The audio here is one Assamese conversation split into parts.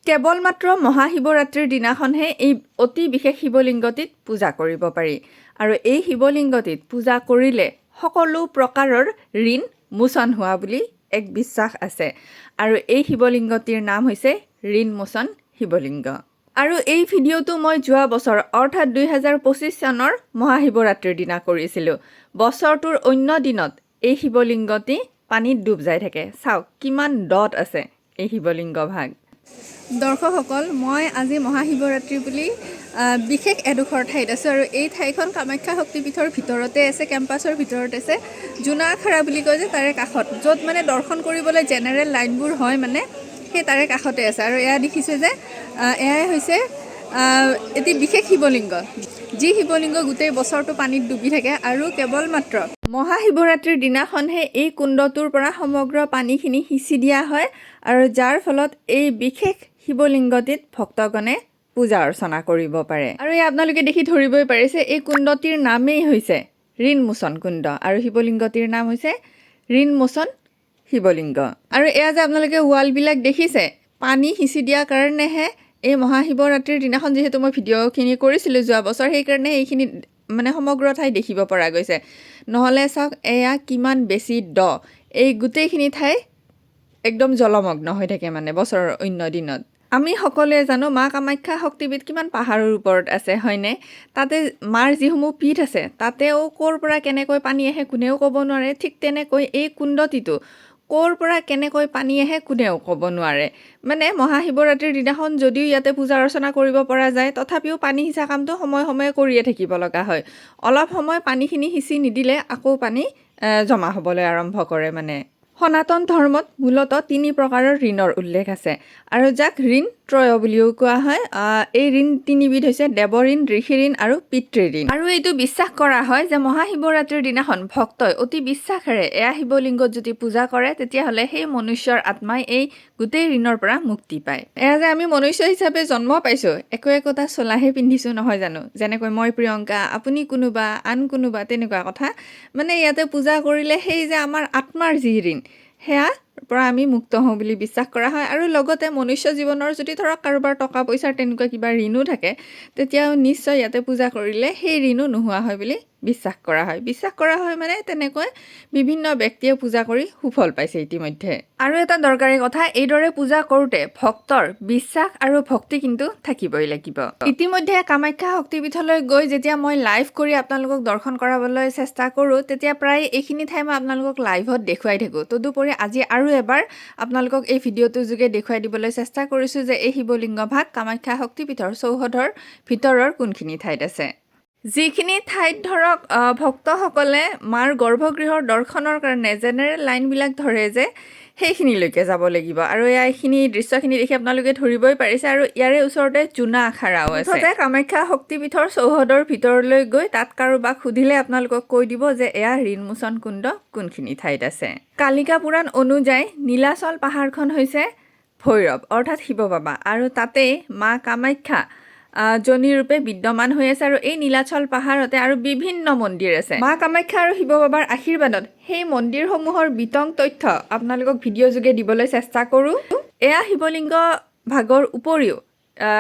কেৱল মাত্ৰ মহাশিৱৰাত্ৰিৰ দিনাখনহে এই অতি বিশেষ শিৱলিংগটিত পূজা কৰিব পাৰি আৰু এই শিৱলিংগটিত পূজা কৰিলে সকলো প্ৰকাৰৰ ঋণ মোচন হোৱা বুলি এক বিশ্বাস আছে আৰু এই শিৱলিংগটিৰ নাম হৈছে ঋণ মোচন শিৱলিংগ। আৰু এই ভিডিঅ'টো মই যোৱা বছৰ অৰ্থাৎ 2025 চনৰ মহাশিৱৰাত্ৰিৰ দিনা কৰিছিলোঁ। বছৰটোৰ অন্য দিনত এই শিৱলিংগটি পানীত ডুব যাই থাকে। চাওক কিমান দত আছে এই শিৱলিংগ ভাগ। দৰ্শকসকল, মই আজি মহাশিৱৰাত্ৰি বুলি বিশেষ এডোখৰ ঠাইত আছোঁ আৰু এই ঠাইখন কামাখ্যা শক্তিপীঠৰ ভিতৰতে আছে, কেম্পাছৰ ভিতৰত আছে। জোনা আখৰা বুলি কয় যে তাৰে কাষত, য'ত মানে দৰ্শন কৰিবলৈ জেনেৰেল লাইনবোৰ হয় মানে সেই তাৰে কাষতে আছে। আৰু এয়া দেখিছোঁ যে এয়াই হৈছে এটি বিশেষ শিৱলিংগ, যি শিৱলিংগ গোটেই বছৰটো পানীত ডুবি থাকে আৰু কেৱল মাত্ৰ মহাশিৱৰাত্ৰিৰ দিনাখনহে এই কুণ্ডটোৰ পৰা সমগ্ৰ পানীখিনি সিঁচি দিয়া হয় আৰু যাৰ ফলত এই বিশেষ শিৱলিংগটিত ভক্তগণে পূজা অৰ্চনা কৰিব পাৰে। আৰু এই আপোনালোকে দেখি ধৰিবই পাৰিছে এই কুণ্ডটিৰ নামেই হৈছে ঋণ মোচন কুণ্ড আৰু শিৱলিংগটিৰ নাম হৈছে ঋণ মোচন শিৱলিংগ। আৰু এয়া যে আপোনালোকে ৱালবিলাক দেখিছে, পানী সিঁচি দিয়াৰ কাৰণেহে এই মহাশিৱৰাত্ৰিৰ দিনাখন, যিহেতু মই ভিডিঅ'খিনি কৰিছিলোঁ যোৱা বছৰ, সেইকাৰণে এইখিনি মানে সমগ্ৰ ঠাই দেখিব পৰা গৈছে। নহ'লে চাওক এয়া কিমান বেছি দ, এই গোটেইখিনি ঠাই একদম জলমগ্ন হৈ থাকে মানে বছৰৰ অন্য দিনত। আমি সকলোৱে জানো মা কামাখ্যা শক্তিপীঠ কিমান পাহাৰৰ ওপৰত আছে, হয়নে? তাতে মাৰ যিসমূহ পীঠ আছে তাতেও ক'ৰ পৰা কেনেকৈ পানী আহে কোনেও ক'ব নোৱাৰে। ঠিক তেনেকৈ এই কুণ্ডটিতো ক'ৰ পৰা কেনেকৈ পানী আহে কোনেও ক'ব নোৱাৰে। মানে মহাশিৱৰাত্ৰিৰ দিনাখন যদিও ইয়াতে পূজা অৰ্চনা কৰিব পৰা যায়, তথাপিও পানী সিঁচা কামটো সময়ে সময়ে কৰিয়ে থাকিব লগা হয়। অলপ সময় পানীখিনি সিঁচি নিদিলে আকৌ পানী জমা হ'বলৈ আৰম্ভ কৰে। মানে সনাতন ধৰ্মত মূলতঃ 3 প্ৰকাৰৰ ঋণৰ উল্লেখ আছে আৰু যাক ঋণ ত্ৰয় বুলিও কোৱা হয়। এই ঋণ 3বিধ হৈছে দেৱ ঋণ, ঋষি ঋণ আৰু পিতৃ ঋণ। আৰু এইটো বিশ্বাস কৰা হয় যে মহাশিৱৰাত্ৰিৰ দিনাখন ভক্তই অতি বিশ্বাসেৰে এয়া শিৱলিংগত যদি পূজা কৰে তেতিয়াহ'লে সেই মনুষ্যৰ আত্মাই এই গোটেই ঋণৰ পৰা মুক্তি পায়। এয়া যে আমি মনুষ্য হিচাপে জন্ম পাইছোঁ, একোটা চোলাহে পিন্ধিছোঁ নহয় জানো? যেনেকৈ মই প্ৰিয়ংকা, আপুনি কোনোবা, আন কোনোবা, তেনেকুৱা কথা। মানে ইয়াতে পূজা কৰিলে সেই যে আমাৰ আত্মাৰ যি ঋণ সেয়াৰ পৰা আমি মুক্ত হওঁ বুলি বিশ্বাস কৰা হয়। আৰু লগতে মনুষ্য জীৱনৰ যদি ধৰক কাৰোবাৰ টকা পইচাৰ তেনেকুৱা কিবা ঋণো থাকে, তেতিয়াও নিশ্চয় ইয়াতে পূজা কৰিলে সেই ঋণো নোহোৱা হয় বুলি বিশ্বাস কৰা হয়। বিশ্বাস কৰা হয় মানে তেনেকৈ বিভিন্ন ব্যক্তিয়ে পূজা কৰি সুফল পাইছে ইতিমধ্যে। আৰু এটা দৰকাৰী কথা, এইদৰে পূজা কৰোঁতে ভক্তৰ বিশ্বাস আৰু ভক্তি কিন্তু থাকিবই লাগিব। ইতিমধ্যে কামাখ্যা শক্তিপীঠলৈ গৈ যেতিয়া মই লাইভ কৰি আপোনালোকক দৰ্শন কৰাবলৈ চেষ্টা কৰোঁ, তেতিয়া প্ৰায় এইখিনি ঠাই মই আপোনালোকক লাইভত দেখুৱাই থাকোঁ। তদুপৰি আজি আৰু এবাৰ আপোনালোকক এই ভিডিঅ'টোৰ যোগে দেখুৱাই দিবলৈ চেষ্টা কৰিছোঁ যে এই শিৱলিংগ ভাগ কামাখ্যা শক্তিপীঠৰ চৌহদৰ ভিতৰৰ কোনখিনি ঠাইত আছে। যিখিনি ঠাইত ধৰক ভক্তসকলে মাৰ গৰ্ভগৃহৰ দৰ্শনৰ কাৰণে জেনেৰেল লাইনবিলাক ধৰে যে, সেইখিনিলৈকে যাব লাগিব। আৰু এইখিনি দৃশ্যখিনি দেখি আপোনালোকে ধৰিবই পাৰিছে। আৰু ইয়াৰে ওচৰতে জোনা আখাৰাও আছে। কামাখ্যা শক্তিপীঠৰ চৌহদৰ ভিতৰলৈ গৈ তাত কাৰোবাক সুধিলে আপোনালোকক কৈ দিব যে এয়া ঋণ মোচন কুণ্ড কোনখিনি ঠাইত আছে। কালিকা পুৰাণ অনুযায়ী নীলাচল পাহাৰখন হৈছে ভৈৰৱ অৰ্থাৎ শিৱ বাবা, আৰু তাতেই মা কামাখ্যা জনীৰূপে বিদ্যমান হৈ আছে। আৰু এই নীলাচল পাহাৰতে আৰু বিভিন্ন মন্দিৰ আছে। মা কামাখ্যা আৰু শিৱ বাবাৰ আশীৰ্বাদত সেই মন্দিৰসমূহৰ বিতং তথ্য আপোনালোকক ভিডিঅ' যোগে দিবলৈ চেষ্টা কৰোঁ। এয়া শিৱলিংগ ভাগৰ উপৰিও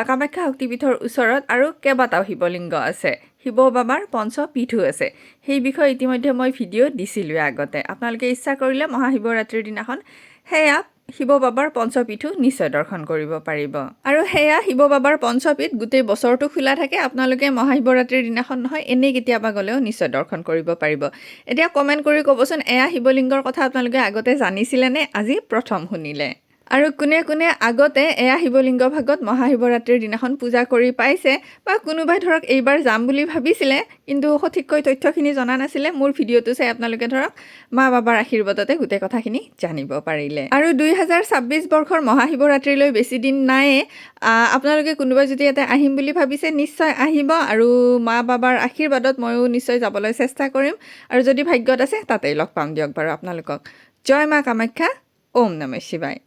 কামাখ্যা শক্তিপীঠৰ ওচৰত আৰু কেইবাটাও শিৱলিংগ আছে। শিৱ বাবাৰ পঞ্চপীঠো আছে। সেই বিষয়ে ইতিমধ্যে মই ভিডিঅ' দিছিলোঁ আগতে। আপোনালোকে ইচ্ছা কৰিলে মহাশিৱৰাত্ৰিৰ দিনাখন সেয়া শিৱ বাবাৰ পঞ্চপীঠো নিশ্চয় দৰ্শন কৰিব পাৰিব। আৰু সেয়া শিৱ বাবাৰ পঞ্চপীঠ গোটেই বছৰটো খোলা থাকে। আপোনালোকে মহাশিৱৰাত্ৰিৰ দিনাখন নহয়, এনেই কেতিয়াবা গ'লেও নিশ্চয় দৰ্শন কৰিব পাৰিব। এতিয়া কমেণ্ট কৰি ক'বচোন, এয়া শিৱলিংগৰ কথা আপোনালোকে আগতে জানিছিলে নে আজি প্ৰথম শুনিলে? আৰু কোনে কোনে আগতে এয়া শিৱলিংগ ভাগত মহাশিৱৰাত্ৰিৰ দিনাখন পূজা কৰি পাইছে, বা কোনোবাই ধৰক এইবাৰ যাম বুলি ভাবিছিলে কিন্তু সঠিককৈ তথ্যখিনি জনা নাছিলে, মোৰ ভিডিঅ'টো চাই আপোনালোকে ধৰক মা বাবাৰ আশীৰ্বাদতে গোটেই কথাখিনি জানিব পাৰিলে। আৰু 2026 বৰ্ষৰ মহাশিৱৰাত্ৰিলৈ বেছি দিন নাইয়ে। আপোনালোকে কোনোবাই যদি ইয়াতে আহিম বুলি ভাবিছে নিশ্চয় আহিব, আৰু মা বাবাৰ আশীৰ্বাদত ময়ো নিশ্চয় যাবলৈ চেষ্টা কৰিম। আৰু যদি ভাগ্যত আছে তাতেই লগ পাম দিয়ক বাৰু আপোনালোকক। জয় মা কামাখ্যা, ওম নমঃ শিৱায়।